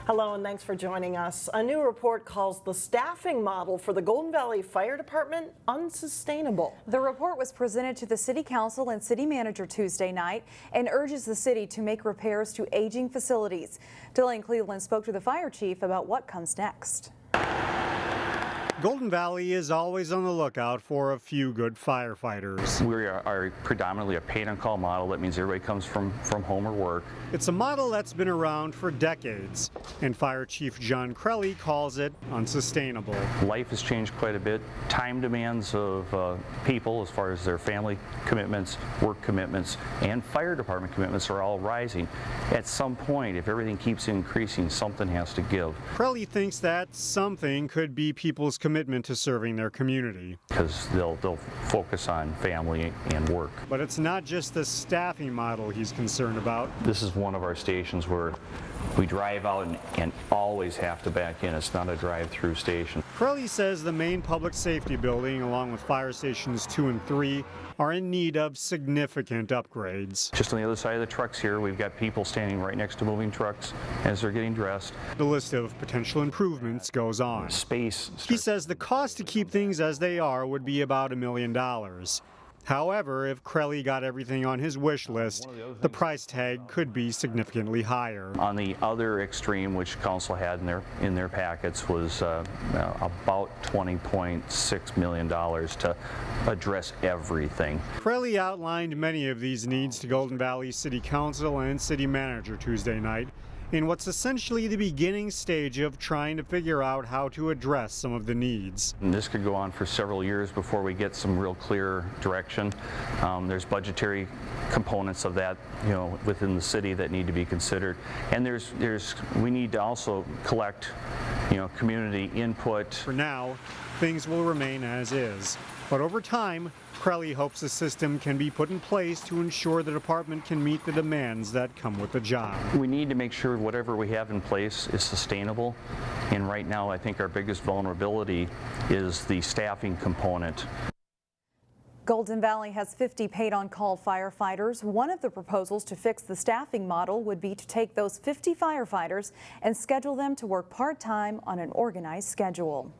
Hello and thanks for joining us. A new report calls the staffing model for the Golden Valley Fire Department unsustainable. The report was presented to the City Council and City Manager Tuesday night and urges the city to make repairs to aging facilities. Delaney Cleveland spoke to the fire chief about what comes next. Golden Valley is always on the lookout for a few good firefighters. We are predominantly a paid-on-call model. That means everybody comes from home or work. It's a model that's been around for decades, and Fire Chief John Crelly calls it unsustainable. Life has changed quite a bit. Time demands of people as far as their family commitments, work commitments, and fire department commitments are all rising. At some point, if everything keeps increasing, something has to give. Crelly thinks that something could be people's commitment to serving their community. Because they'll focus on family and work. But it's not just the staffing model he's concerned about. This is one of our stations where we drive out and always have to back in. It's not a drive-through station. Crelly says the main public safety building, along with fire stations 2 and 3, are in need of significant upgrades. Just on the other side of the trucks here, we've got people standing right next to moving trucks as they're getting dressed. The list of potential improvements goes on. Space. He says the cost to keep things as they are would be about $1 million. However, if Crelly got everything on his wish list, the price tag could be significantly higher. On the other extreme, which council had in their packets, was about $20.6 million to address everything. Crelly outlined many of these needs to Golden Valley City Council and City Manager Tuesday night, in what's essentially the beginning stage of trying to figure out how to address some of the needs. And this could go on for several years before we get some real clear direction. There's budgetary components of that, within the city that need to be considered, and we need to also collect, community input. For now, things will remain as is, but over time, Crelly hopes the system can be put in place to ensure the department can meet the demands that come with the job. We need to make sure whatever we have in place is sustainable, and right now I think our biggest vulnerability is the staffing component. Golden Valley has 50 paid-on-call firefighters. One of the proposals to fix the staffing model would be to take those 50 firefighters and schedule them to work part-time on an organized schedule.